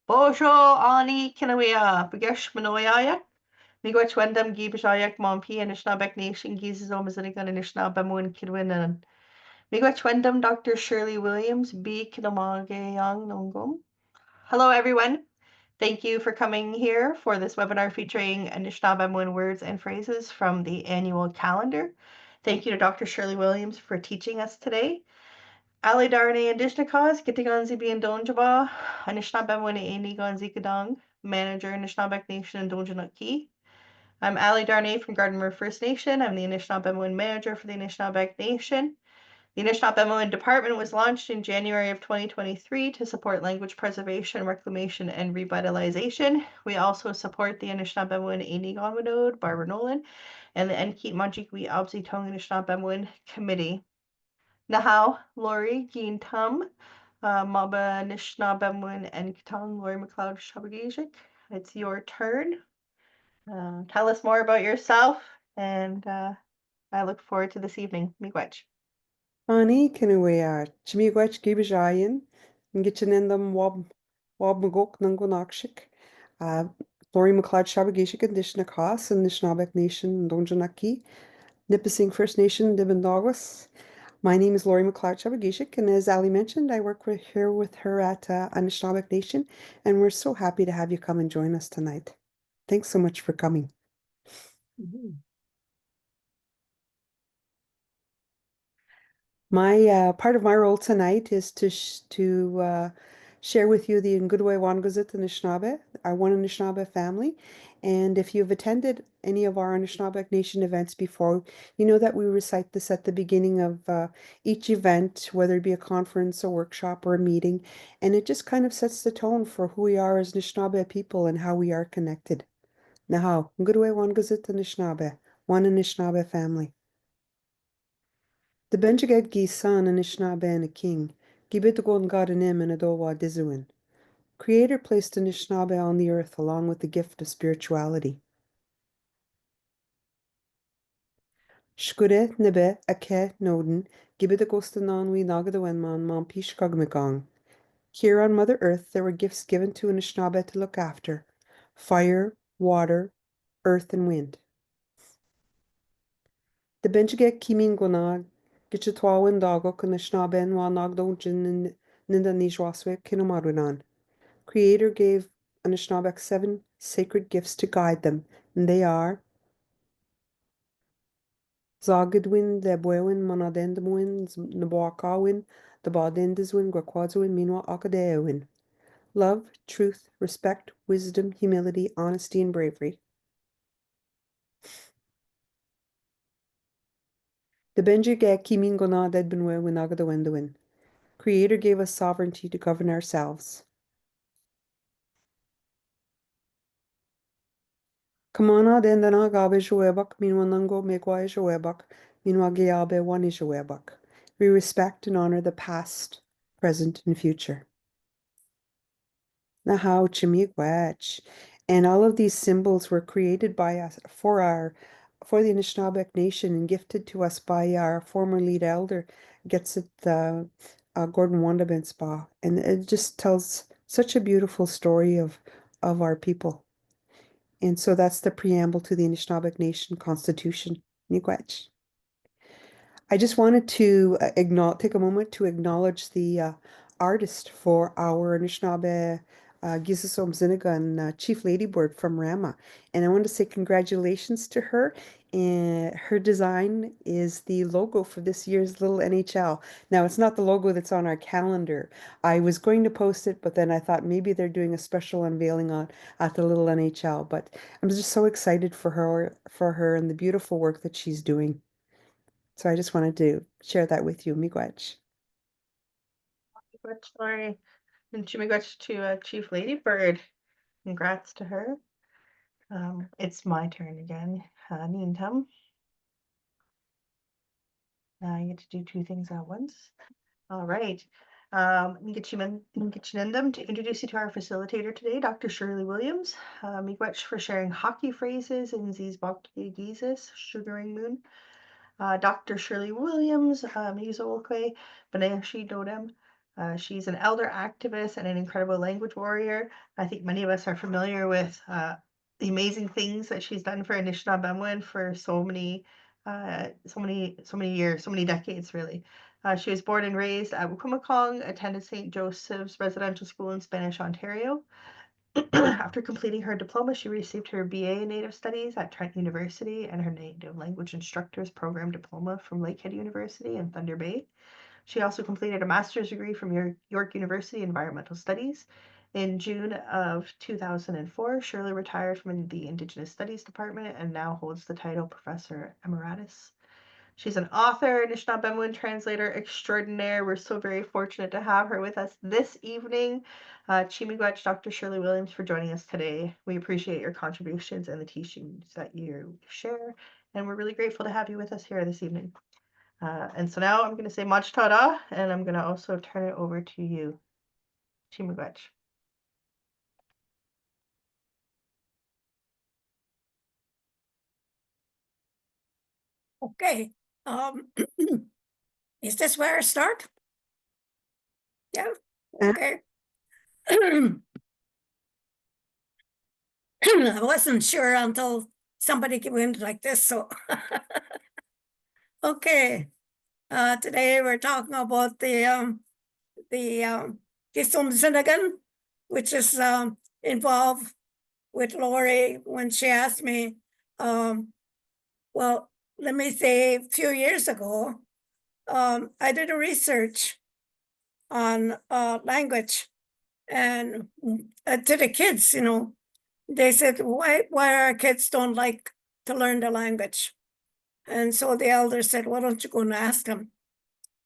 Bojo ani kinawea, Begesh Manoyayak, Miigwech Wendam Giibishayak Mompi, Anishinaabeg Nation, Giizisoo-Mzinigan, Anishinaabemowin Kidwinan. Miigwech Wendam Dr. Shirley Williams, B. Kinamagayang Nongum. Hello, everyone. Thank you for coming here for this webinar featuring Anishinaabemowin words and phrases from the annual calendar. Thank you to Dr. Shirley Williams for teaching us today. Ali Darne Adishnakas, Kitiganzi Bien Donjaba, Anishinabemowin Aniganzi Kadang, Manager Anishinaabeg Nation and Donjanaki. I'm Ali Darnay from Garden River First Nation. I'm the Anishinaabemowin Manager for the Anishinaabeg Nation. The Anishinaabemowin Department was launched in January of 2023 to support language preservation, reclamation, and revitalization. We also support the Anishinaabemowin Aniganwanod, Barbara Nolan, and the Enkeet Majikwi Abzi Tong Anishinaabemowin Committee. Nahau, Lori, Gene Tum, Maba Anishinaabemowin and Katong, Lori McLeod Shabagajik. It's your turn. Tell us more about yourself, and I look forward to this evening. Miigwech. Ani kinawea, Chimiigwech Giibishayin, Ngichinendam Wob Magok Nangonakshik, Lori McLeod Shabagashik and Dishnakas and Nishnabek Nation Donjanaki, Nipissing First Nation Dibbendawas. My name is Lori McLeod Shabagashik, and as Ali mentioned, I work here with her at Anishinaabeg Nation, and we're so happy to have you come and join us tonight. Thanks so much for coming. My part of my role tonight is to share with you the Ngudwe Wangazit Anishinaabe, our one Anishinaabe family. And if you've attended any of our Anishinaabe Nation events before, you know that we recite this at the beginning of each event, whether it be a conference, a workshop, or a meeting. And it just kind of sets the tone for who we are as Anishinaabe people and how we are connected. Now, Ngudwe Wangazit Anishinaabe, one Anishinaabe family. The Benjagad gi san Anishinaabe and a king, gibit gon God in him and adowa dizuin. Creator placed Anishinaabe on the earth along with the gift of spirituality. Shkure nebe ake noden, gibit a gostanan we nagadawenman man pish kagmegong. Here on Mother Earth there were gifts given to Anishinaabe to look after: fire, water, earth, and wind. The Benjagad kimin gonag, Gichitwawin dagok Anishinaabe and wa nagdojin ninda nijwaswe kinomarunan. Creator gave Anishinaabeg 7 sacred gifts to guide them, and they are Zagidwin, Debwewin, Monadendamwin, Nabwakawin, Dabadendiswin, Gwakwadzuwin, Minwa Akadewin. Love, truth, respect, wisdom, humility, honesty, and bravery. The Benjigak Kimin Gona Dedbenwe Winagadawenduin. Creator gave us sovereignty to govern ourselves. Kamana dendana gabe showebak, minwanango mekwa showebak, minwagiabe wani showebak. We respect and honor the past, present, and future. Nahau chimigwach. And all of these symbols were created by us for the Anishinaabeg Nation and gifted to us by our former lead elder, Getsit Gordon Wandabenspa. And it just tells such a beautiful story of our people. And so that's the preamble to the Anishinaabeg Nation Constitution. Miigwech. I just wanted to take a moment to acknowledge the artist for our Anishinaabe Giizisoo-Mzinigan Chief Ladybird from Rama. And I want to say congratulations to her. And her design is the logo for this year's Little NHL. Now, it's not the logo that's on our calendar. I was going to post it, but then I thought maybe they're doing a special unveiling at the Little NHL. But I'm just so excited for her and the beautiful work that she's doing. So I just wanted to share that with you, miigwech. Miigwech, Lori. And miigwech to Chief Ladybird. Congrats to her. It's my turn again. Nintam. Now I get to do 2 things at once. All right. Ngichinendam to introduce you to our facilitator today, Dr. Shirley Williams. Miigwech for sharing hockey phrases in Zizbok Giizis, Sugaring Moon. Dr. Shirley Williams, Mizolkwe, Baneshi Dodem, She's an elder activist and an incredible language warrior. I think many of us are familiar with the amazing things that she's done for Anishinaabemowin for so many years, so many decades, really. She was born and raised at Wukumakong, attended St. Joseph's Residential School in Spanish, Ontario. After completing her diploma, she received her BA in Native Studies at Trent University and her Native Language Instructors Program diploma from Lakehead University in Thunder Bay. She also completed a master's degree from York University in Environmental Studies. In June of 2004, Shirley retired from the Indigenous Studies Department and now holds the title Professor Emeritus. She's an author, Anishinaabemowin translator extraordinaire. We're so very fortunate to have her with us this evening. Chimigwech, Dr. Shirley Williams, for joining us today. We appreciate your contributions and the teachings that you share, and we're really grateful to have you with us here this evening. And so now I'm going to say Mach Tada, and I'm going to also turn it over to you, Chimigwech. Okay. Is this where I start? Yeah. Okay. I wasn't sure until somebody went like this. So, okay. Today we're talking about the Giizisoo-Mzinigan, which is involved with Lori when she asked me. Well, let me say, a few years ago, I did a research on language, and to the kids, they said, why our kids don't like to learn the language? And so the elder said, why don't you go and ask them?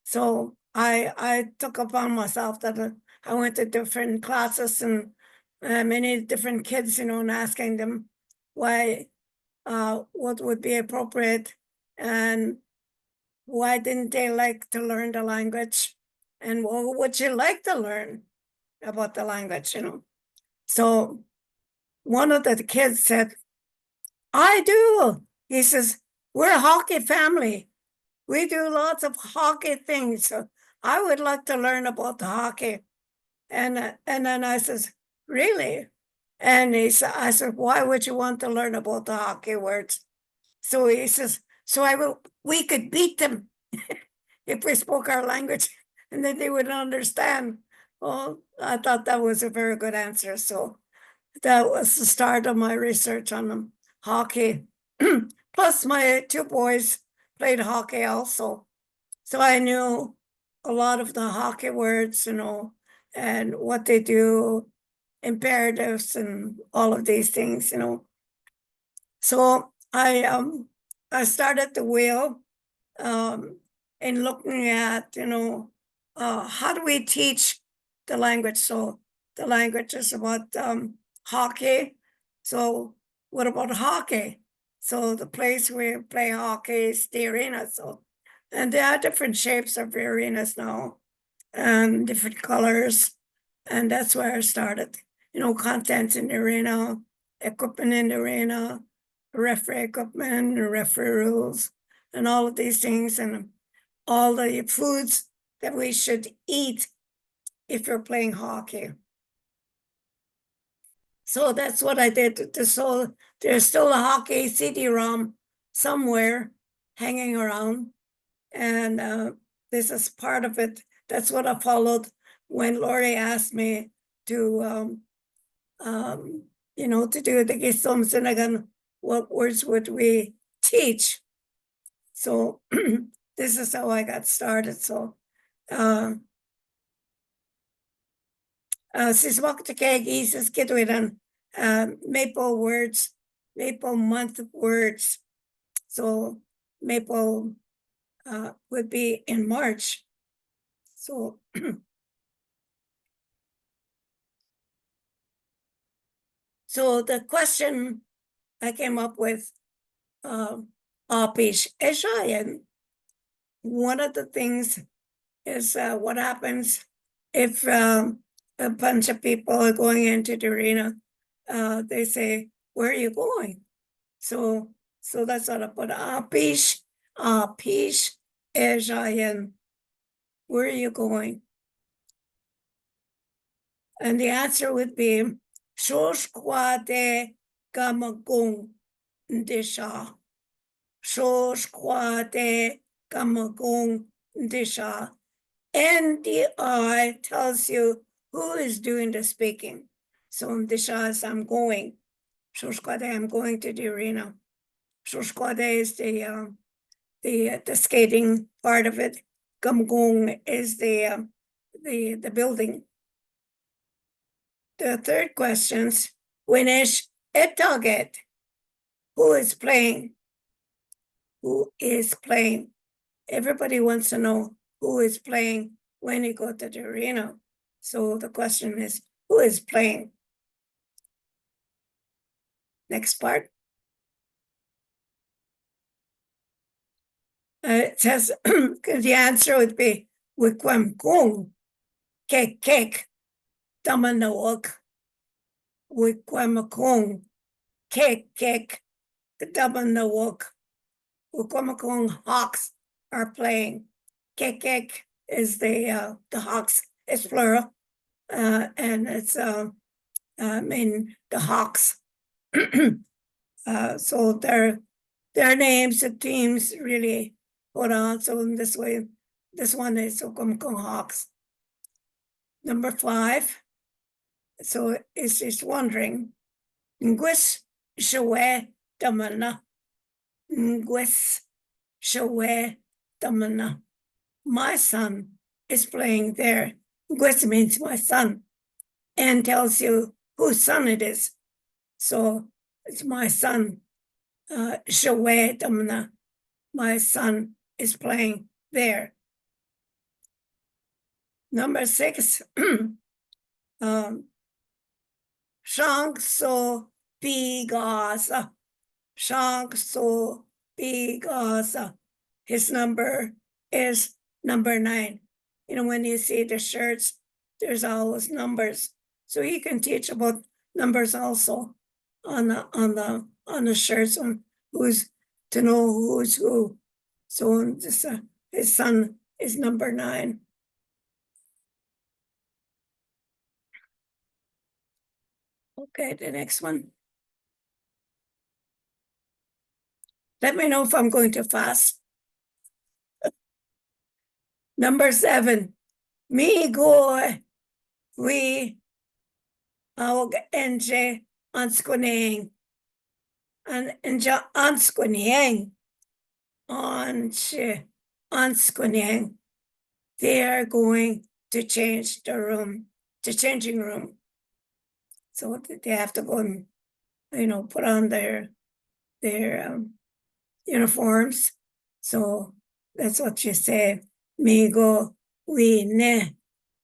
So I took upon myself that I went to different classes and many different kids, and asking them why, what would be appropriate, and why didn't they like to learn the language, and what would you like to learn about the language, So one of the kids said, I do. He says, we're a hockey family. We do lots of hockey things. So I would like to learn about the hockey. And then I says, really? And I said, why would you want to learn about the hockey words? So he says, we could beat them if we spoke our language, and then they would understand. Well, I thought that was a very good answer. So that was the start of my research on hockey. Plus, my two boys played hockey also. So I knew a lot of the hockey words, and what they do, imperatives, and all of these things, So I started the wheel in looking at, how do we teach the language? So the language is about hockey. So what about hockey? So the place where we play hockey is the arena. So, and there are different shapes of the arenas now and different colors. And that's where I started, contents in the arena, equipment in the arena, referee equipment, referee rules, and all of these things, and all the foods that we should eat if you're playing hockey. So that's what I did. So there's still a hockey CD-ROM somewhere hanging around, and this is part of it. That's what I followed when Lori asked me to, to do the Giizisoo-Mzinigan. What words would we teach? So this is how I got started. So Giizisoo-Mzinigan, maple words, maple month words. So maple would be in March. So so the question I came up with, Apish Eshayan, one of the things is what happens if a bunch of people are going into the arena. They say, where are you going? So that's what I put. Apish Eshayan, where are you going? And the answer would be Shoshkwade Gamagong Ndisha. Shoshkwade Gamagong Ndisha. NDI tells you who is doing the speaking. So Ndisha is I'm going. Shoshkwade, I'm going to the arena. Shoshkwade is the skating part of it. Gamgong is the building. The third questions, Winish etaget. Who is playing? Who is playing? Everybody wants to know who is playing when you go to the arena. So the question is, who is playing? Next part. It says the answer would be Wikwam Kung, Kek Kek, Damanawak, Wikwam Kung, Kek Kek, Damanawak, Wikwam Kung Hawks are playing. Kek Kek is the Hawks, it's plural, and it's in the Hawks. So their names, the teams really put on. So in this way, this one is Okomkong Hawks. Number 5. So it's just wondering, Ngwis Shawe Damana. Ngwis Shawe Damana. My son is playing there. Ngwis means my son, and tells you whose son it is. So it's my son, Shawe Damana. My son is playing there. Number 6, Shang So Bigasa. Shang So Bigasa. His number is number 9. You know, when you see the shirts, there's always numbers. So he can teach about numbers also on the shirts on who's to know who's who. So this, his son is number 9. Okay, the next one. Let me know if I'm going too fast. Number 7. Me go we aug enje anskuneng. And enja anskuneng. Anskuneng. They are going to change the room, the changing room. So they have to go and, put on their uniforms. So that's what you say. Migo we ne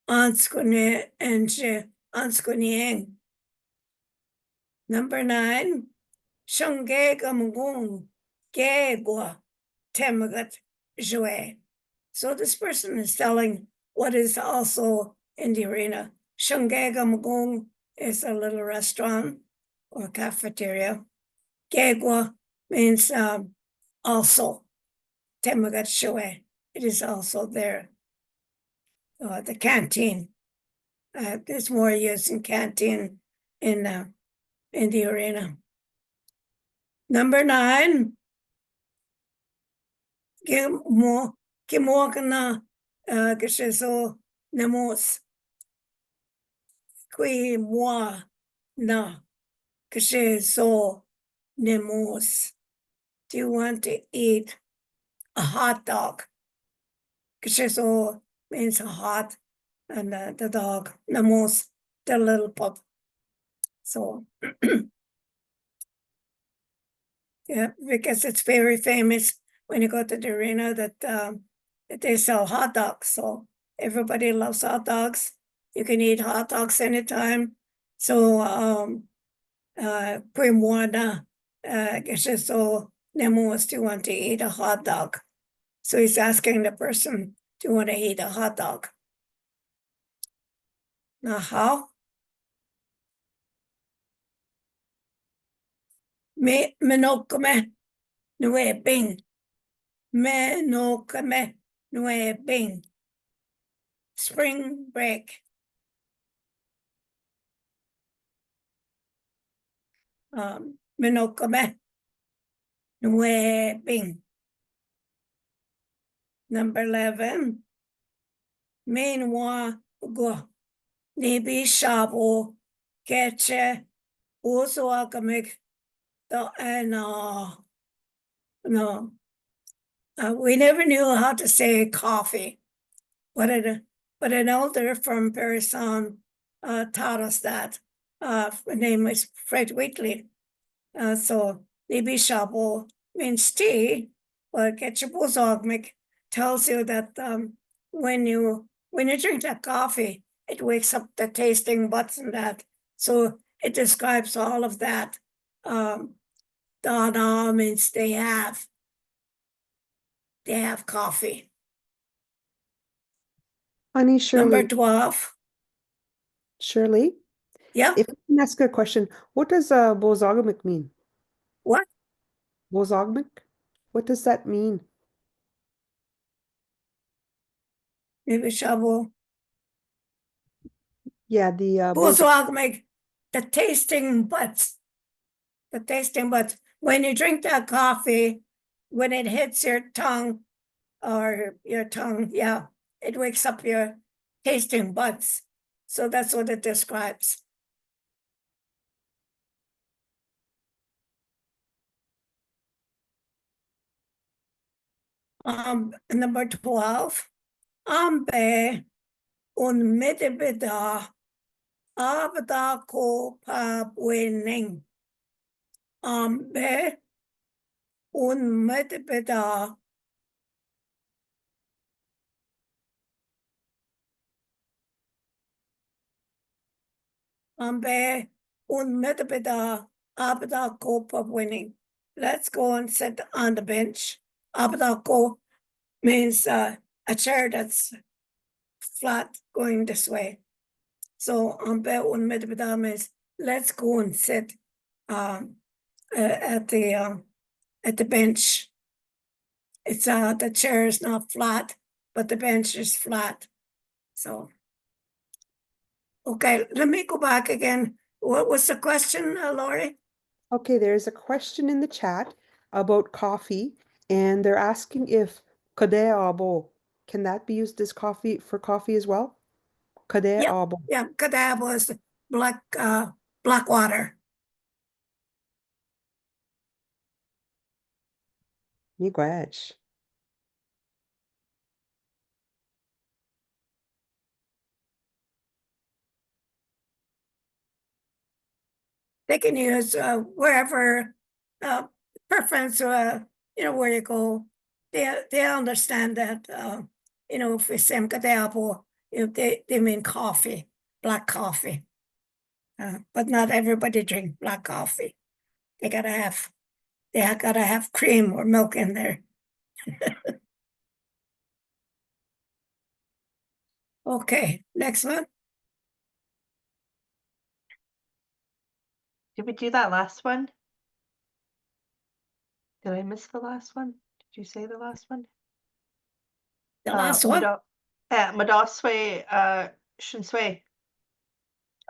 anskune enche anskunieng. Number 9. Shunge gamgung gegwa temagat jue. So this person is telling what is also in the arena. Shunge gamgung is a little restaurant or cafeteria. Gegwa means also. Temagat shue. It is also there. The canteen. There's more use in canteen in the arena. Number 9. Kimokana Giizisoo Nemos. Qui moi na Giizisoo Nemos. Do you want to eat a hot dog? Giizisoo means a hot, and the dog, Nemos, the little pup. So, yeah, because it's very famous when you go to the arena that they sell hot dogs. So everybody loves hot dogs. You can eat hot dogs anytime. So, Primwana, Giizisoo Nemos, do you want to eat a hot dog? So he's asking the person, do you want to eat a hot dog? Now how? Menokame Nue Bing. Menokame Nue Bing. Spring break. Minokame, Nuebing. Number 11, Minwa Go, Nibi Shabo, Ketche, Usuakamik, no, we never knew how to say coffee, but an elder from Parison taught us that. Her name was Fred Wheatley. So Nibi Shabo means tea, but Ketchupuzogmik tells you that when you drink that coffee, it wakes up the tasting buds and that. So it describes all of that. Dana means they have coffee. Honey, Number Shirley, 12. Shirley, Yeah. if I can ask a question, what does bozogamic mean? What? Bozogmic? What does that mean? Nibi Shabo. Yeah, the Buzogmik, the tasting buds. The tasting buds. When you drink that coffee, when it hits your tongue, yeah, it wakes up your tasting buds. So that's what it describes. Number 12, Ambe unmittelbar Abda ko winning. Ambe unmittelbar Ambe unmittelbar Abda ko winning. Let's go and sit on the bench. Abda ko means a chair that's flat going this way. So ambe unmittelbar means let's go and sit at the bench. It's the chair is not flat, but the bench is flat. So okay, let me go back again. What was the question, Lori? Okay, there's a question in the chat about coffee, and they're asking if kadeabo, can that be used as coffee for coffee as well? Kadeabo. Yeah, kadab was black water. Miigwech. They can use wherever preference, where you go. They understand that, if we say kadabo, they mean coffee, black coffee. But not everybody drink black coffee. They gotta have cream or milk in there. Okay, next one. Did we do that last one? Did I miss the last one? Did you say the last one? The last one. Madoswe Shinswe.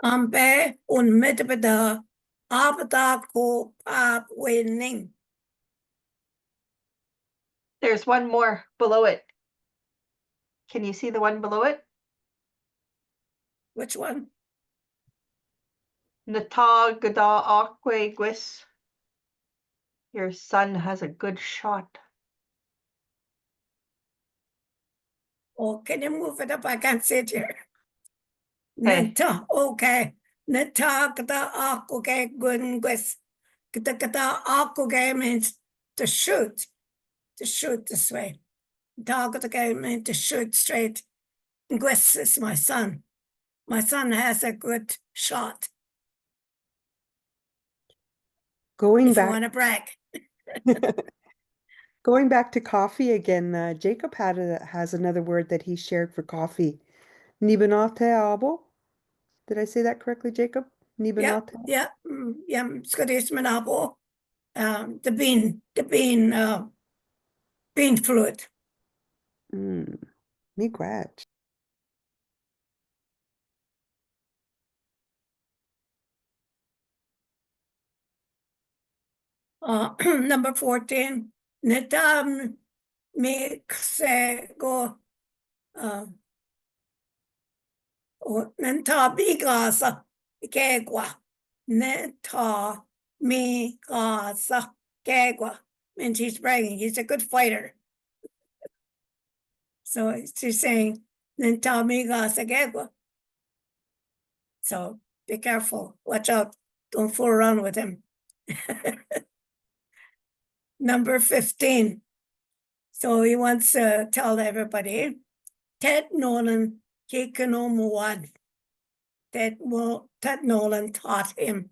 Ambe unmittelbar Abda ko winning. There's one more below it. Can you see the one below it? Which one? Nata Gada Akwe Gwis. Your son has a good shot. Oh, can you move it up? I can't see it here. Okay. Neta, okay. Neta kata akuge gunguis. Kata akuge means to shoot this way. Kata means to shoot straight. Gwis is my son. My son has a good shot. Going If you back, want to brag. going back to coffee again, Jacob has another word that he shared for coffee. Nibanateabo. Did I say that correctly, Jacob? Nibanate? Yeah. Scottish manabo. The bean fluid. Miigwech. Number 14, Netam Mikse go Nenta Bigasa Gegwa. Nenta Migasa Gegwa means he's bragging, he's a good fighter. So she's saying Nenta Migasa Gegwa. So be careful, watch out, don't fool around with him. Number 15. So he wants to tell everybody, Ted Nolan, Kikanomuwan. Ted Nolan taught him.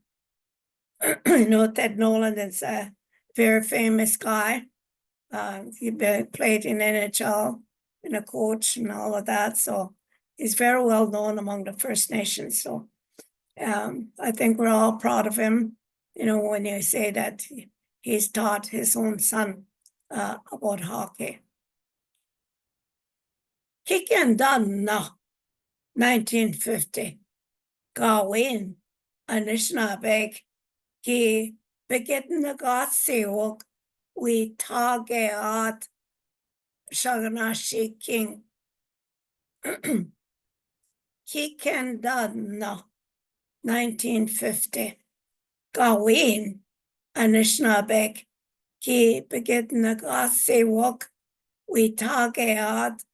You know, Ted Nolan is a very famous guy. He played in NHL, and a coach and all of that. So he's very well known among the First Nations. So I think we're all proud of him, you know, when you say that he's taught his own son about hockey. Kikendan na 1950. Gawin Anishinaabeg ki begin na Gatsiwok we tageat Shaganashi King. Kikendan na 1950. Gawin Anishinaabeg ki begin na Gatsiwok we tageat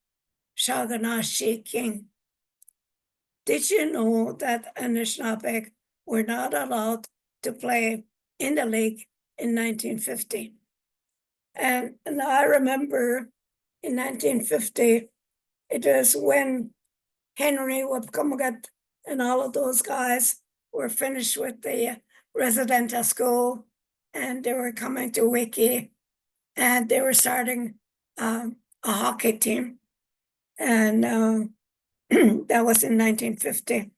Shaganashi King. Did you know that Anishinaabeg were not allowed to play in the league in 1950? And I remember in 1950, it was when Henry Wipcomagat and all of those guys were finished with the residential school, and they were coming to Wiki, and they were starting a hockey team. And that was in 1950.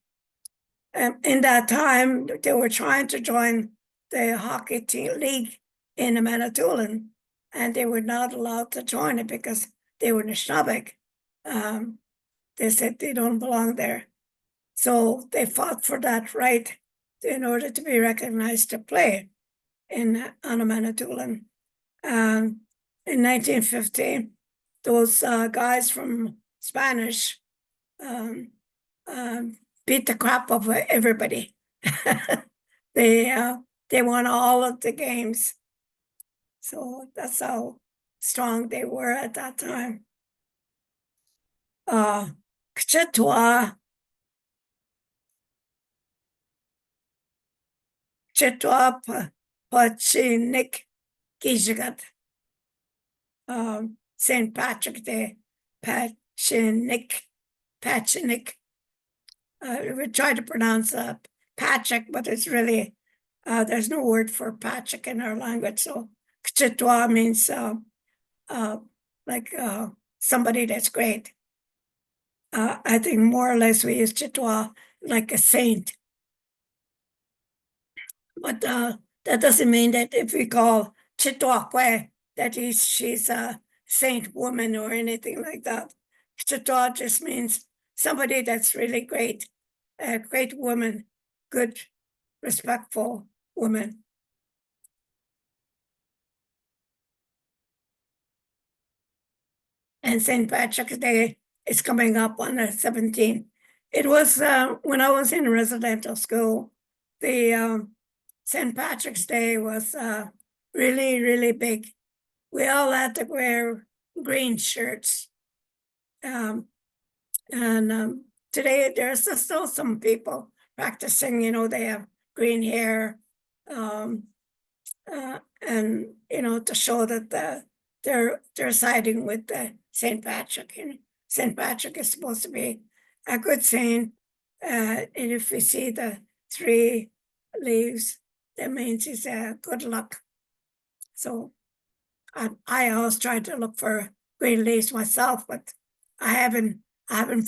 In that time, they were trying to join the hockey league in the Manitoulin, and they were not allowed to join it because they were Anishinaabe. They said they don't belong there. So they fought for that right in order to be recognized to play on a Manitoulin. In 1950, those guys from Spanish beat the crap of everybody. They won all of the games. So that's how strong they were at that time. Chitwa Pachinik Giizisoo St. Patrick Day, Pachinik. We try to pronounce Patrick, but it's really, there's no word for Patrick in our language. So Chitwa means like somebody that's great. I think more or less we use Chitwa like a saint. But that doesn't mean that if we call Chitwa that she's a saint woman or anything like that. Chitwa just means somebody that's really great, a great woman, good, respectful woman. And St. Patrick's Day is coming up on the 17th. It was when I was in residential school, the St. Patrick's Day was really, really big. We all had to wear green shirts. Today there's still some people practicing, you know, they have green hair, and you know, to show that they're siding with the St. Patrick. And St. Patrick is supposed to be a good saint. And if we see the 3 leaves, that means it's good luck. So I always try to look for green leaves myself, but I haven't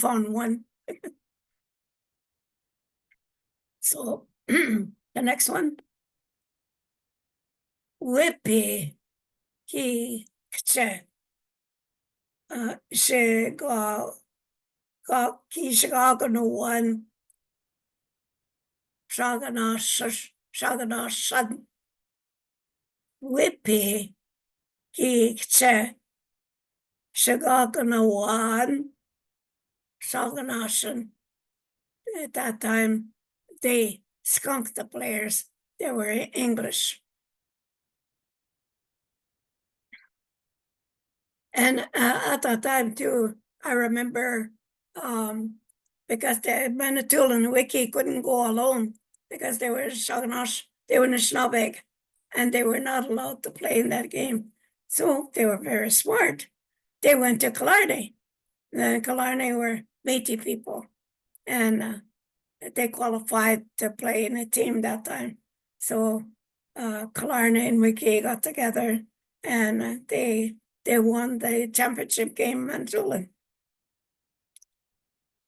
found one. So the next one, Whippy ki kche she go ki Chicago no one shagana shan Whippy, Geekche, Shagaganawan, Shaganashan. At that time, they skunked the players. They were English. And at that time too, I remember because the Manitoulin Wiki couldn't go alone because they were Shoganosh, they were Anishinaabe, and they were not allowed to play in that game. So they were very smart. They went to Killarney. And Killarney were Métis people, and they qualified to play in a team that time. So Killarney and Wiki got together, and they won the championship game in Manitoulin.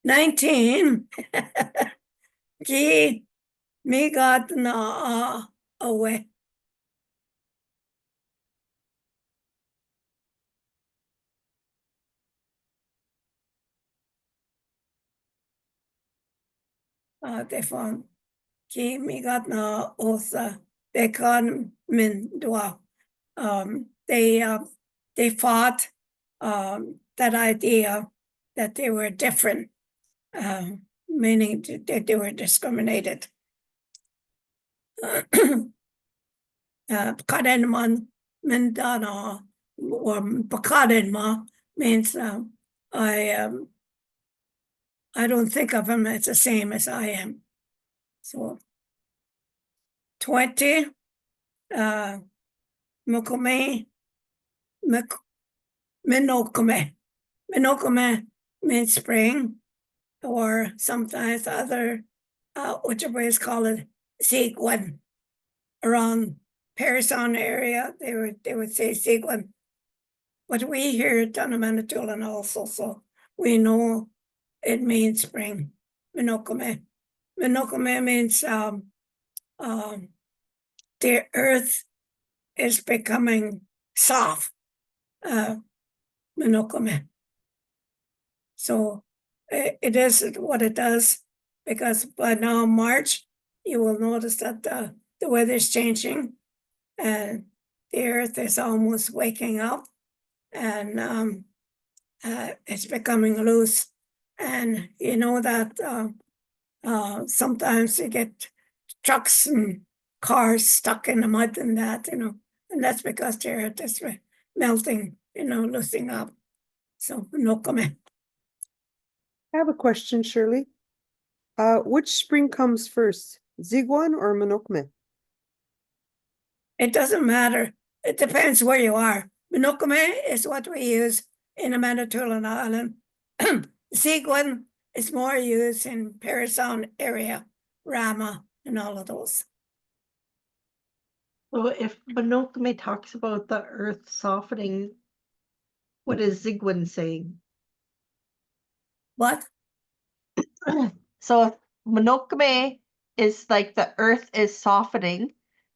19. Gee, me got na away. They found Gee, me got na osa. They con min dwa. They fought that idea that they were different, meaning that they were discriminated. Kadenman Mindana or Bakadenma means I don't think of him as the same as I am. So 20 Mokome Minokome. Minokome means spring, or sometimes other Ojibways call it Sigwan. Around Parison area, they would say Sigwan. But we hear it on the Manitoulin also, so we know it means spring. Minokome. Minokome means the earth is becoming soft. Minokome. So it is what it does, because by now March, you will notice that the weather is changing and the earth is almost waking up, and it's becoming loose. And you know that sometimes you get trucks and cars stuck in the mud and that, and that's because the earth is melting, loosening up. So no comment. I have a question, Shirley. Which spring comes first, Ziguan or Minokme? It doesn't matter. It depends where you are. Minokame is what we use in the Manitoulin Island. Ziguan is more used in Parison area, Rama, and all of those. So if Banokame talks about the earth softening, what is Zigwin saying? What? So if Banokame is like the earth is softening,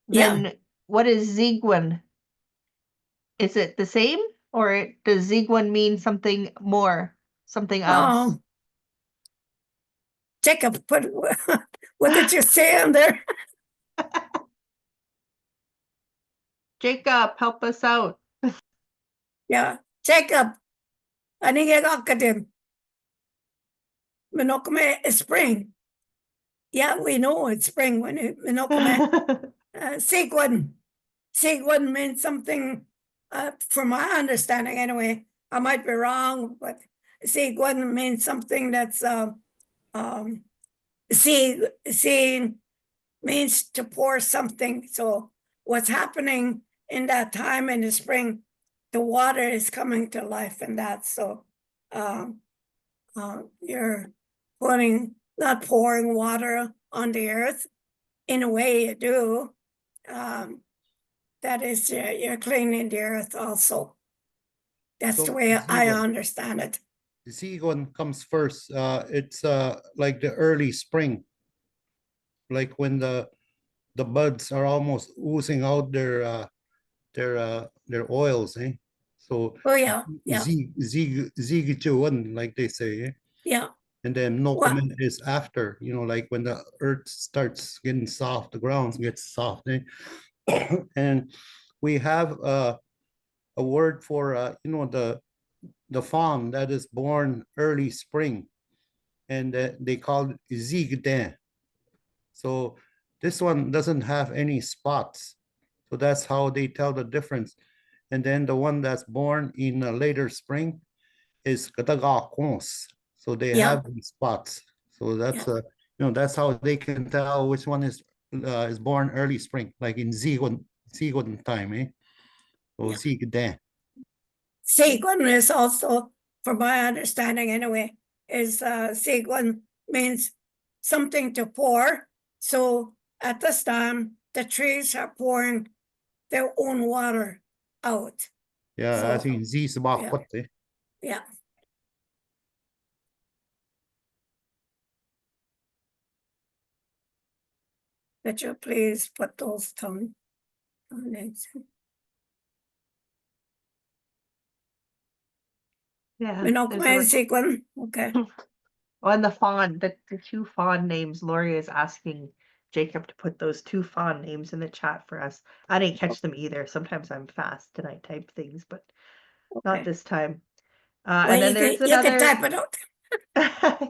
then what is Zigwin? Is it the same, or does Zigwin mean something more, something else? Jacob, what did you say on there? Jacob, help us out. Yeah, Jacob. Anigagakadim. Minokame is spring. Yeah, we know it's spring when Minokame. Sigwin. Sigwin means something, from my understanding anyway. I might be wrong, but Sigwin means something that's Sig means to pour something. So what's happening in that time in the spring, the water is coming to life in that. So you're not pouring water on the earth. In a way you do. That is, you're cleaning the earth also. That's the way I understand it. The Zigon comes first. It's like the early spring, like when the buds are almost oozing out their oils, eh? So Oh yeah, Giizisoo-Mzinigan, like they say, eh? yeah. And then Nokomen is after, like when the earth starts getting soft, the ground gets soft, eh? And we have a word for the fawn that is born early spring, and they call it Zigden. So this one doesn't have any spots. So that's how they tell the difference. And then the one that's born in a later spring is Katagakons. So they Yeah. have these spots. So that's that's how they can tell which one is born early spring, like in Zigon time, eh? So Zigden. Sequin is also, from my understanding anyway, is sequin means something to pour. So at this time, the trees are pouring their own water out. Yeah, I So, think Zizbakot, eh? Yeah. Could you please put those tongue names in? Yeah. Minok there's may a- sequin. Okay. On the fawn, the two fawn names, Lori is asking Jacob to put those two fawn names in the chat for us. I didn't catch them either. Sometimes I'm fast and I type things, but not Okay. this time. Well, And then there's you can another. type it out.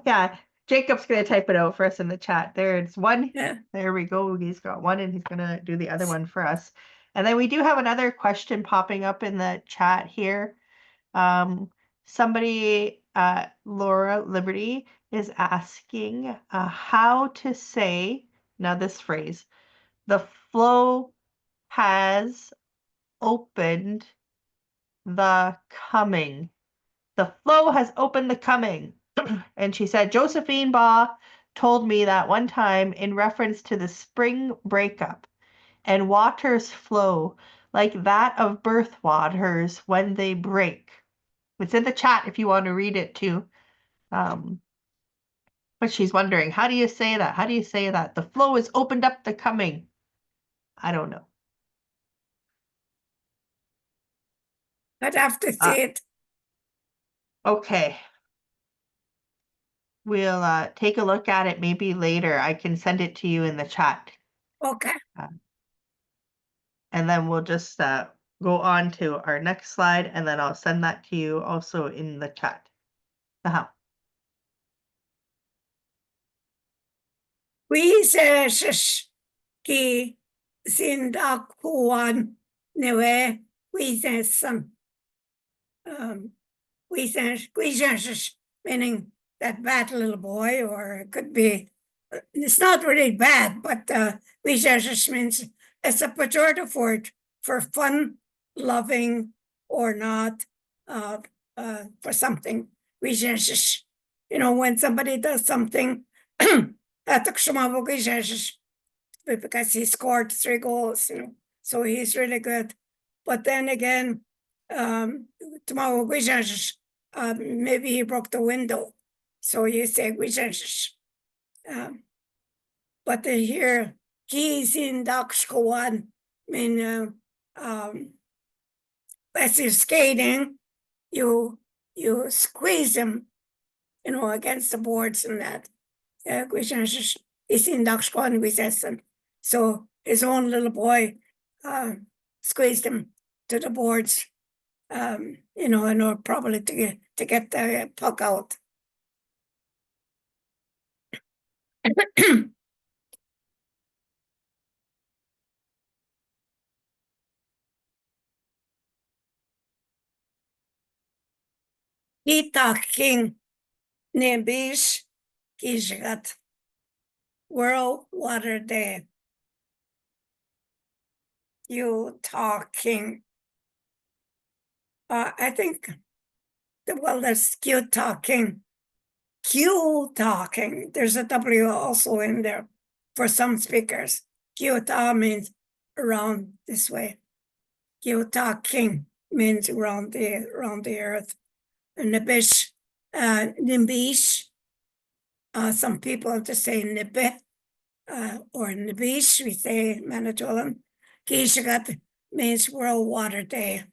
Yeah, Jacob's gonna type it out for us in the chat. There's one. Yeah. There we go. He's got one and he's gonna do the other one for us. And then we do have another question popping up in the chat here. Somebody, Laura Liberty, is asking how to say, now this phrase, the flow has opened the coming. The flow has opened the coming. And she said, Josephine Baugh told me that one time in reference to the spring breakup and waters flow like that of birth waters when they break. It's in the chat if you want to read it too. But she's wondering, how do you say that? How do you say that? The flow has opened up the coming. I don't know. I'd have to see it. Okay. We'll take a look at it maybe later. I can send it to you in the chat. Okay. And then we'll just go on to our next slide, and then I'll send that to you also in the chat. Giizisoo ki sindakuan newe Giizisoo. Giizisoo meaning that bad little boy, or it could be, it's not really bad, but Giizisoo means it's a pejorative word for fun, loving, or not, for something. Giizisoo. When somebody does something, because he scored 3 goals, so he's really good. But then again, maybe he broke the window, so you say but here Giizisoo-Mzinigan, mean as you're skating, you squeeze him, against the boards and that. So his own little boy squeezed him to the boards, in order probably to get the puck out. Itaking Nimbish Giizisoo World Water Day. You talking. I think there's Q talking. Q talking. There's a W also in there for some speakers. Q means around this way. Q talking means around the earth. And Nibish, Nimbish. Some people just say Nibbe, or Nibish, we say Manitoulin. Giizisoo means World Water Day.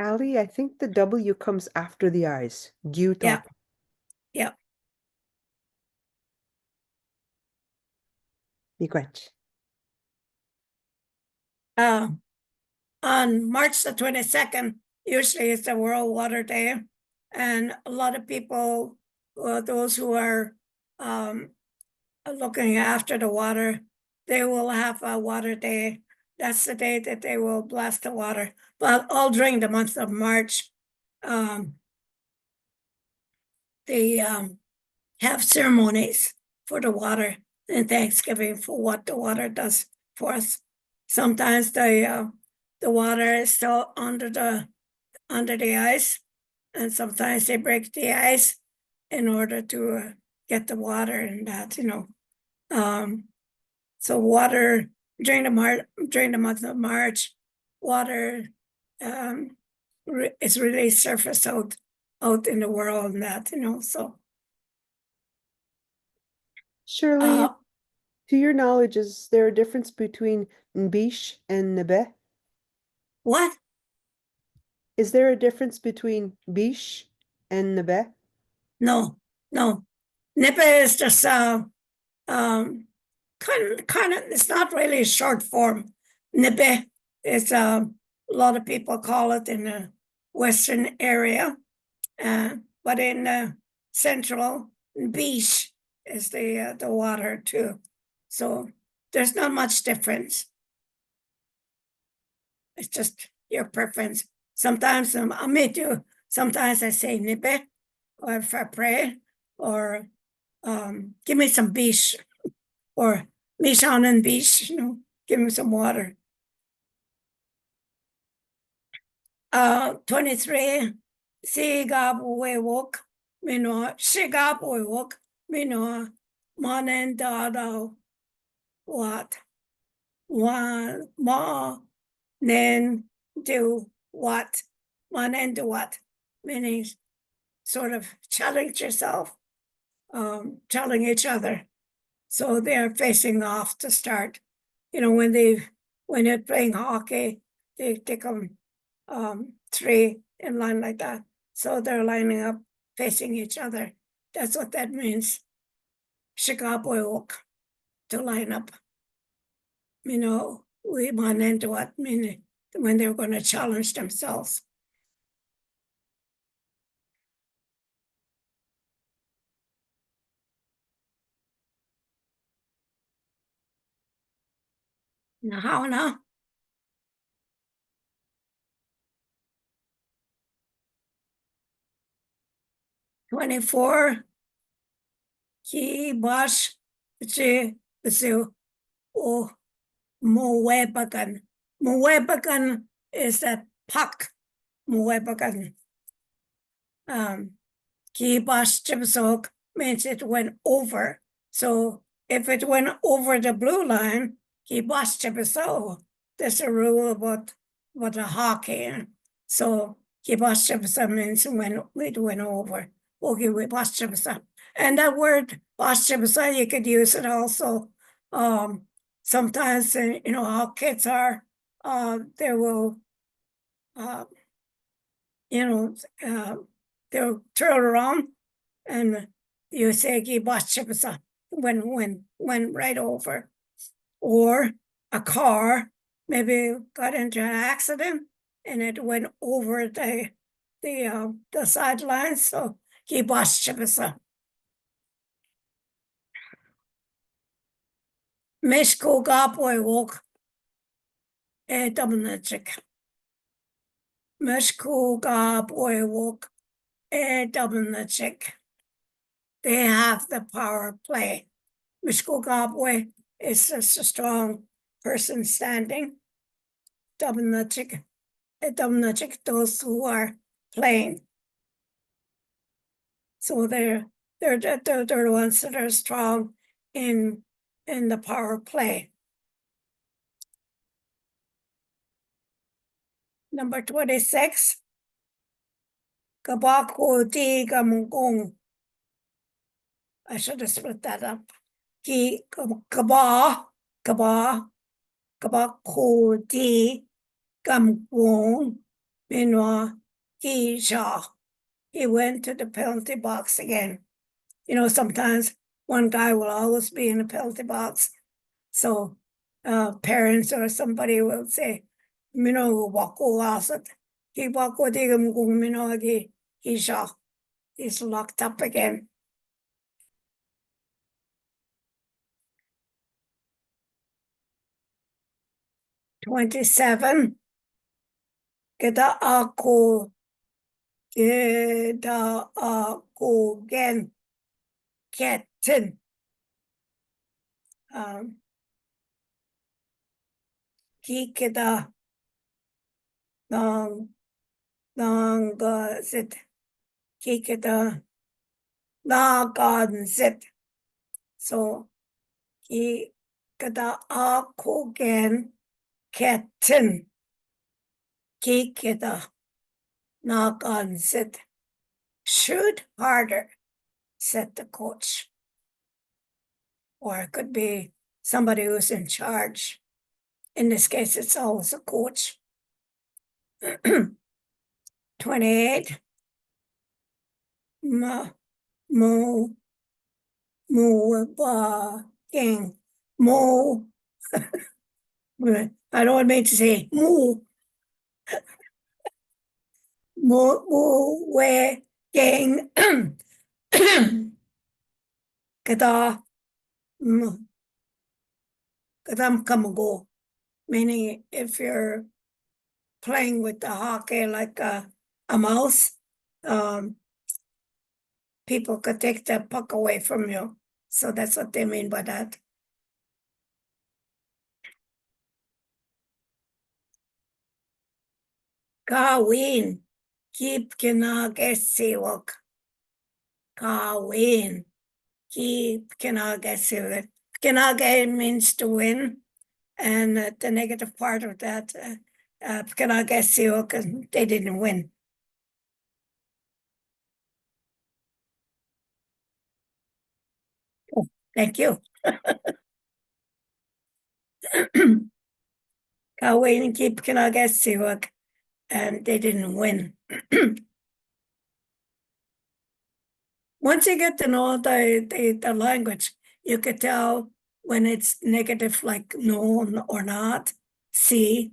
Ali, I think the W comes after the I's. Yeah. Yeah. Miigwech. On March the 22nd, usually it's the World Water Day, and a lot of people, those who are looking after the water, they will have a water day. That's the day that they will bless the water. But all during the month of March, they have ceremonies for the water and Thanksgiving for what the water does for us. Sometimes the water is still under the ice, and sometimes they break the ice in order to get the water and that, so water during the month of March, water is really surface out in the world and that, so. Shirley, to your knowledge, is there a difference between Mbish and Nebe? What? Is there a difference between Bish and Nebe? No. Nipa is just kind of, it's not really a short form. Nipe is a lot of people call it in the western area, but in the central, beach is the water too. So there's not much difference. It's just your preference. Sometimes me too. Sometimes I say nipe, or if I pray, or give me some beach, or Mishan and beach, give me some water. 23, Sigabwewok, Shigabwewok, Manen Dado, what? One, ma, nen, do what? Manen do what? Meaning sort of challenge yourself, challenge each other. So they're facing off to start. When they're playing hockey, they come 3 in line like that. So they're lining up, facing each other. That's what that means. Chicago to line up. We want into what meaning when they're going to challenge themselves. Now. 24, Giizisoo-Mzinigan, or Mowebagan. Mowebagan is that puck. Mowebagan. Giizisoo means it went over. So if it went over the blue line, Giizisoo. There's a rule about a hockey. So Giizisoo means when it went over. And that word Bashibasa, you could use it also. Sometimes, how kids are, they will, they'll turn around and you say Bashibasa when right over. Or a car maybe got into an accident and it went over the sidelines. So Bashibasa. Meshko Gapoy walk a Dominic. Meshko Gapoy walk a Dominic. They have the power play. Meshko Gapoy is just a strong person standing. Dominic, those who are playing. So they're the ones that are strong in the power play. Number 26, Kabako Di Gamungong. I should have split that up. Kabako Di Gamungong. Minwa Giizisoo. He went to the penalty box again. Sometimes one guy will always be in the penalty box. So parents or somebody will say, Mino wako asat. He wako digam kung mino he's locked up again. $27. Kita ako gen ketin. Kita nang sit kita nagan sit. So kita ako gen ketin. Kita nagan sit. Shoot harder, said the coach. Or it could be somebody who's in charge. In this case, it's always a coach. 28. King. I don't mean to say moo. We gang. Kada. Kadam come go. Meaning if you're playing with the hockey like a mouse, people could take the puck away from you. So that's what they mean by that. Gawin, keep kinagesiwag. Gawin, keep kinagesiwag. Kinage means to win, and the negative part of that, kinagesiwag, they didn't win. Oh, thank you. Gawin, keep kinagesiwag, and they didn't win. Once you get to know the language, you could tell when it's negative, like no or not, see,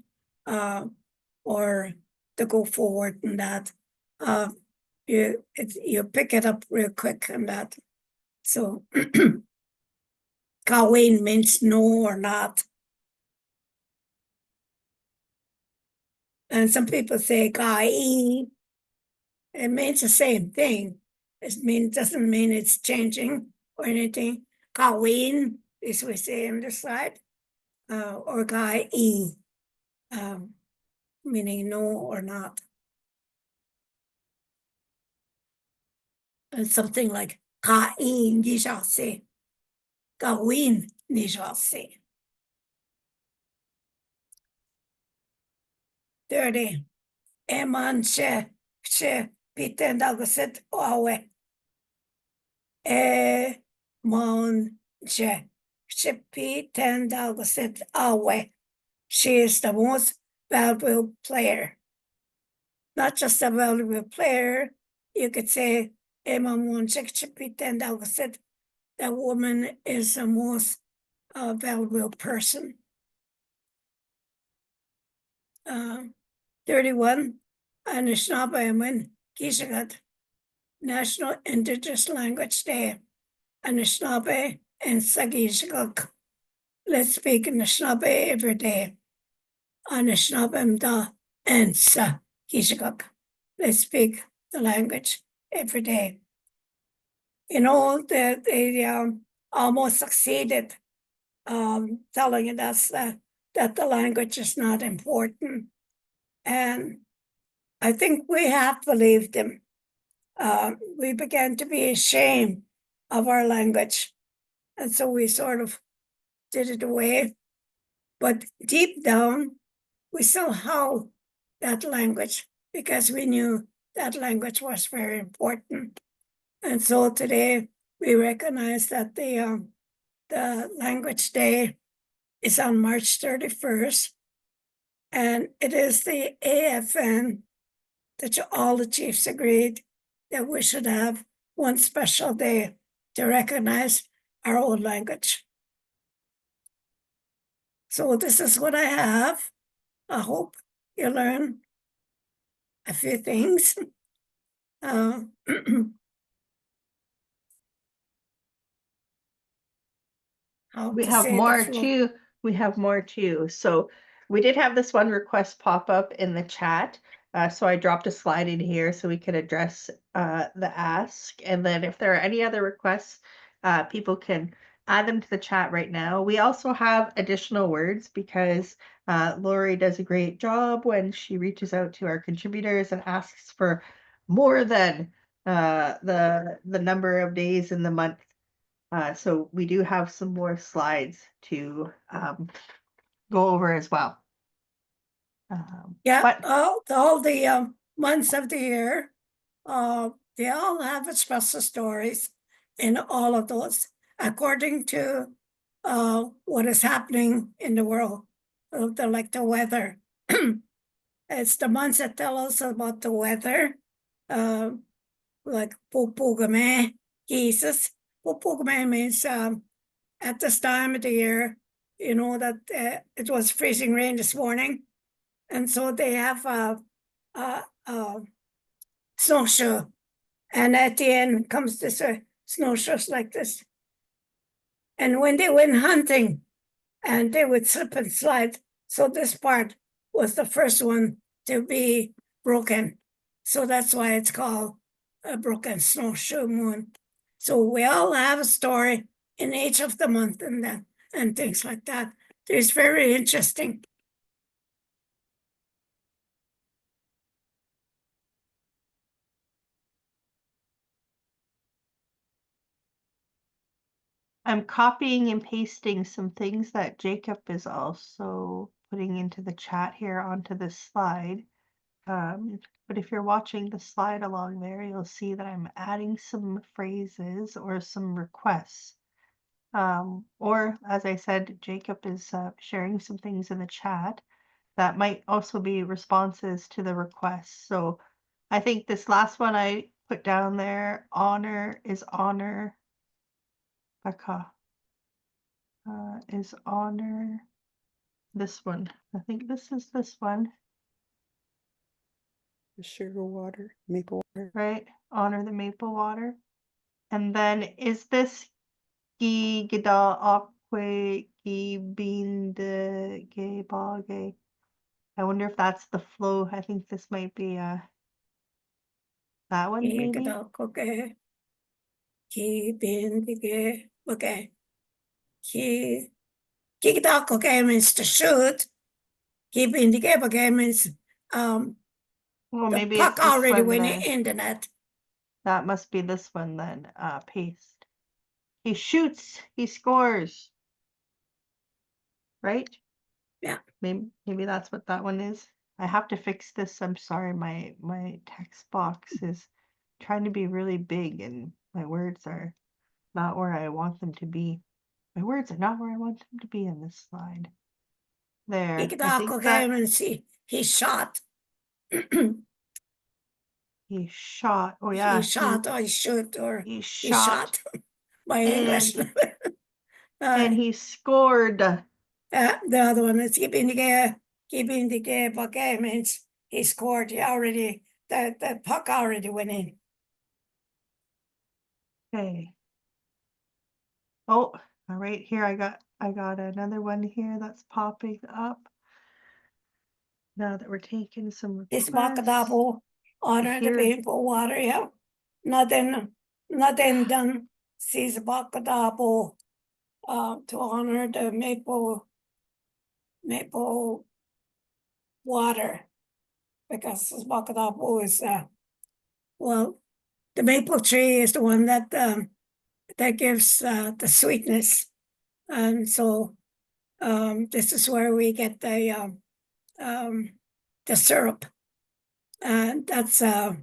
or to go forward and that. You pick it up real quick and that. So Kawin means no or not. And some people say Kai. It means the same thing. Doesn't mean it's changing or anything. Kawin is we say on the side, or Kai, meaning no or not. And something like Kain ni shall say. Kawin ni shall say. 30. Eman she pitendagusit awe. Mon she pitendagusit awe. She is the most valuable player. Not just a valuable player, you could say that woman is the most valuable person. 31. Anishinaabemowin National Indigenous Language Day. Anishinaabe and Giizisoo. Let's speak Anishinaabe every day. Anishinaabemda and Giizisoo. Let's speak the language every day. You know, they almost succeeded telling us that the language is not important. And I think we have believed them. We began to be ashamed of our language. And so we sort of did it away. But deep down, we still held that language because we knew that language was very important. And so today we recognize that the Language Day is on March 31st. And it is the AFN that all the chiefs agreed that we should have one special day to recognize our own language. So this is what I have. I hope you learn a few things. Uh, how We to have say the more flow. too. We have more too. So we did have this one request pop up in the chat. So I dropped a slide in here so we could address the ask. And then if there are any other requests, people can add them to the chat right now. We also have additional words because Lori does a great job when she reaches out to our contributors and asks for more than the number of days in the month. So we do have some more slides to go over as well. Yeah, But all the months of the year, they all have special stories in all of those, according to what is happening in the world, like the weather. It's the months that tell us about the weather, like Pupugame, Jesus. Pupugame means at this time of the year, you know that it was freezing rain this morning. And so they have a snowshoe. And at the end comes this snowshoes like this. And when they went hunting, and they would slip and slide. So this part was the first one to be broken. So that's why it's called a broken snowshoe moon. So we all have a story in each of the month and things like that. It's very interesting. I'm copying and pasting some things that Jacob is also putting into the chat here onto this slide. But if you're watching the slide along there, you'll see that I'm adding some phrases or some requests. Or as I said, Jacob is sharing some things in the chat that might also be responses to the requests. So I think this last one I put down there, honor is honor. Baka is honor. This one. I think this is this one, The sugar water, maple water. right? Honor the maple water. And then is this gi gida akwe gi binde ge bage? I wonder if that's the flow. I think this might be that one maybe. Okay. Okay. Okay means to shoot. Okay means Well, the maybe it's puck this already one went then. in the net. That must be this one then. Paste. He shoots. He scores. Right? Yeah. Maybe that's what that one is. I have to fix this. I'm sorry. My text box is trying to be really big and my words are not where I want them to be. My words are not where I want them to be in this slide. There. I think Okay that means he shot. he shot. Oh yeah. He shot or he shoot or he he shot shot. My English. and he scored. The other one is keeping the game. Okay means he scored. He already the puck already went in. Okay. Oh, right here I got another one here that's popping up. Now that we're taking some This requests. Makadabo honor the Here. painful water, yeah. Nothing done sees Makadabo to honor the maple water, because Makadabo is well, the maple tree is the one that gives the sweetness, and so this is where we get the syrup, and that's the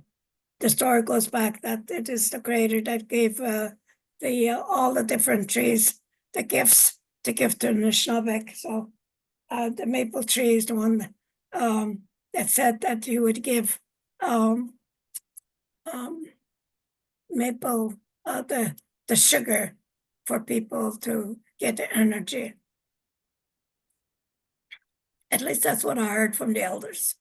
story goes back that it is the creator that gave all the different trees the gifts to give to Anishinaabe. So the maple tree is the one that said that you would give maple the sugar for people to get the energy. At least that's what I heard from the elders.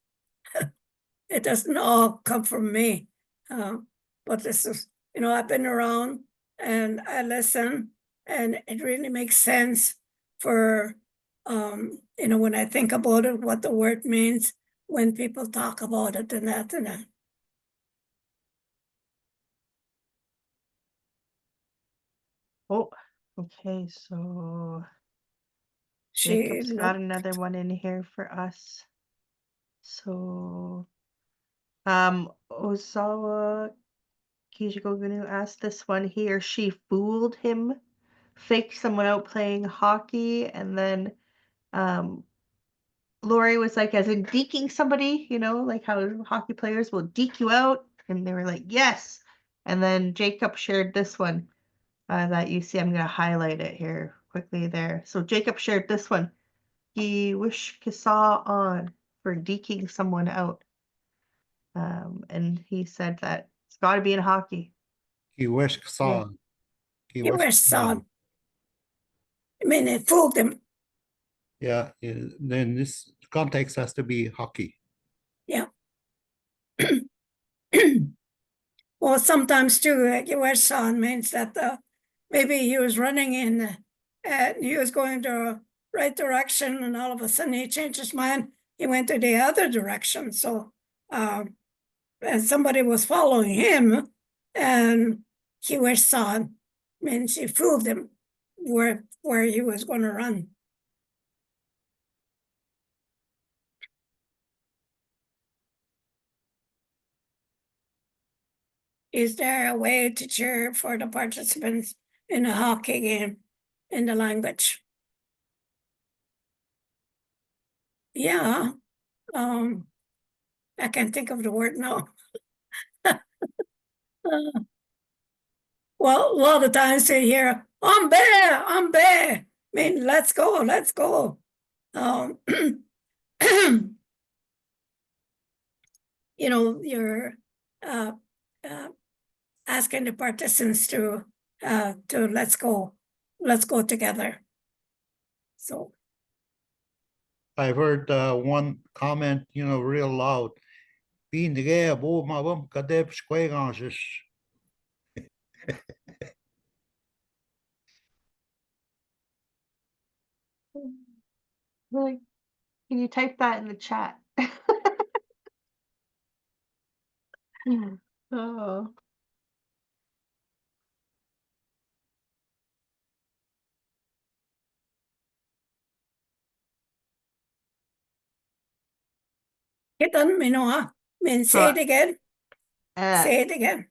It doesn't all come from me. But this is, I've been around and I listen, and it really makes sense for, when I think about it, what the word means when people talk about it and that and that. Oh, okay, so She Jacob's got looked, another one in here for us. So, Osawa Kijigogunu asked this one. He or she fooled him, faked someone out playing hockey, and then Lori was like, as in deking somebody, like how hockey players will deke you out, and they were like, yes. And then Jacob shared this one that you see. I'm going to highlight it here quickly there. So Jacob shared this one. He wish Kisa on for deking someone out. And he said that it's got to be in hockey. He wish saw. he was son. I mean, it fooled him. Yeah, then this context has to be hockey. Yeah. Well, sometimes too, your son means that maybe he was running in and he was going the right direction, and all of a sudden he changed his mind. He went to the other direction. So, and somebody was following him, and he was son means he fooled him where he was going to run. Is there a way to cheer for the participants in a hockey game in the language? Yeah. I can't think of the word now. Well, a lot of times they hear, I'm bear, I'm bear. I mean, let's go, let's go. You're asking the participants to let's go together. So I've heard one comment, real loud. Being the guy above my bum, kadep squaganges. Really? Can you type that in the chat? Oh. it doesn't mean say it again. Say it again.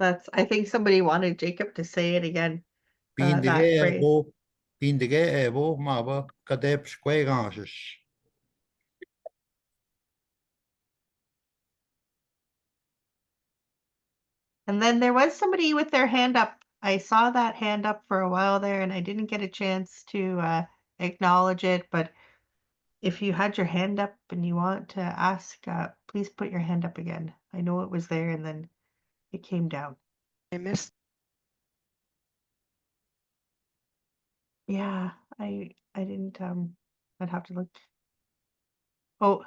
I think somebody wanted Jacob to say it again. Being the That guy phrase. above, being the guy above my bum, kadep squaganges. And then there was somebody with their hand up. I saw that hand up for a while there, and I didn't get a chance to acknowledge it. But if you had your hand up and you want to ask, please put your hand up again. I know it was there and then it came down. I missed. Yeah, I didn't. I'd have to look. Oh,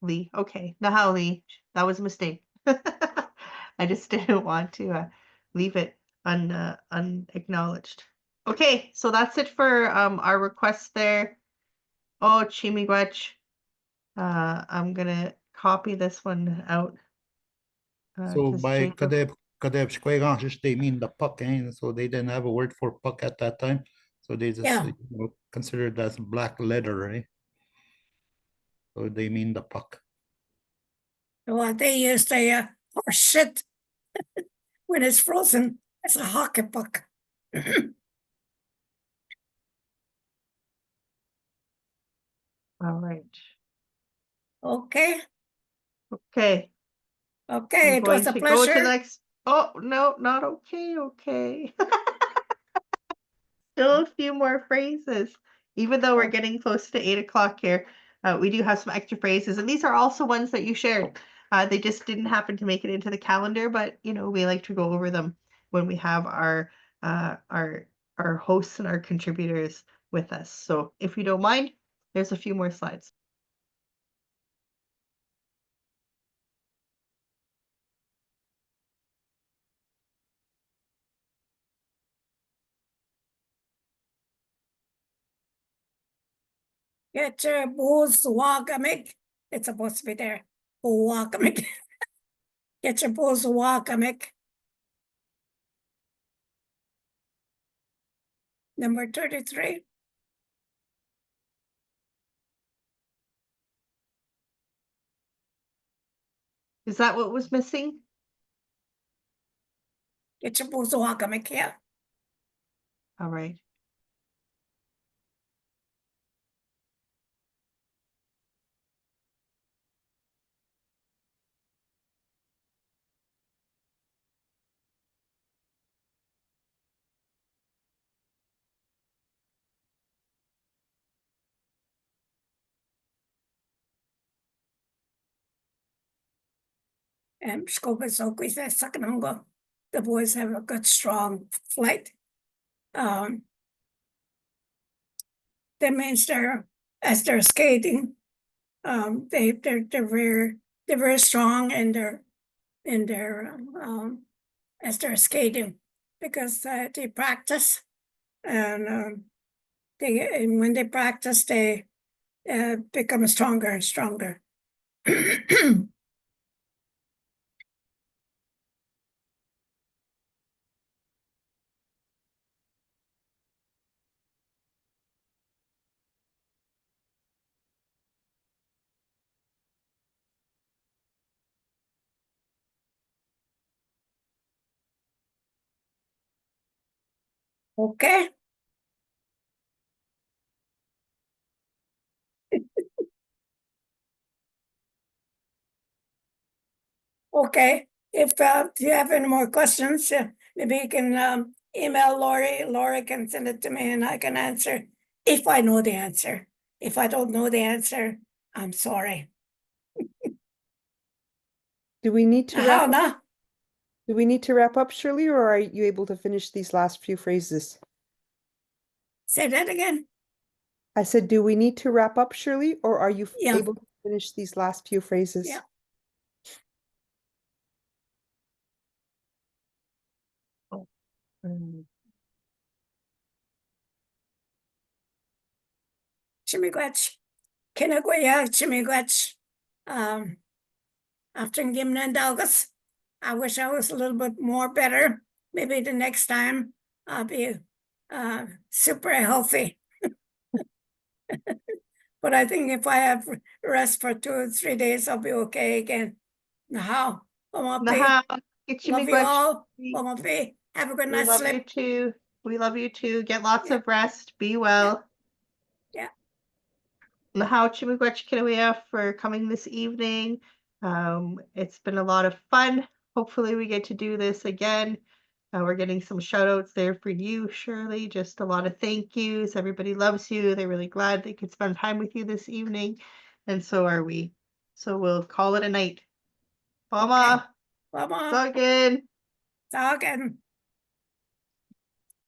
Lee. Okay, Nahal Lee. That was a mistake. I just didn't want to leave it unacknowledged. Okay, so that's it for our requests there. Oh, Chimigwech. I'm gonna copy this one out. So 'Cause by Jacob, kadep squaganges, they mean the puck, so they didn't have a word for puck at that time. So they just considered as black letter, eh? So they mean the puck. Well, they use the horse shit when it's frozen. It's a hockey puck. all right. Okay. Okay, Okay, I'm it was going a to go to the pleasure. next. Oh, no, not okay. Okay. Still a few more phrases, even though we're getting close to 8 o'clock here. We do have some extra phrases, and these are also ones that you shared. They just didn't happen to make it into the calendar, but we like to go over them when we have our hosts and our contributors with us. So if you don't mind, There's a few more slides. Get your bulls wakamik. It's supposed to be there. Wakamik. Get your bulls wakamik. Number 33. Is that what was missing? Get your bulls wakamik. Yeah. All right. And Skobazoki says Sakanongo. The boys have a good strong flight. That means as they're skating, they're very strong in their as they're skating, because they practice, and when they practice they become stronger and stronger. Okay. Okay, if you have any more questions, maybe you can email Lori. Lori can send it to me and I can answer if I know the answer. If I don't know the answer, I'm sorry. Do we need to How wrap up? na? Do we need to wrap up, Shirley, or are you able to finish these last few phrases? Say that again. I said, do we need to wrap up, Shirley, or are you Yeah. able to finish these last few phrases? Yeah. Chimigwach. Kinagwaya chimigwach. After Gimnan Dalgas, I wish I was a little bit more better. Maybe the next time I'll be super healthy. But I think if I have rest for 2 or 3 days, I'll be okay again. Now, Naha, get you love you all. Have a good We night's love you sleep. too. We love you too. Get lots Yeah. of rest. Be well. Yeah. Naha Chimigwech Kinawea for coming this evening. It's been a lot of fun. Hopefully we get to do this again. We're getting some shout outs there for you, Shirley. Just a lot of thank yous. Everybody loves you. They're really glad they could spend time with you this evening. And so are we. So we'll call it a night. Mama, Bye-bye. Talking. Talking.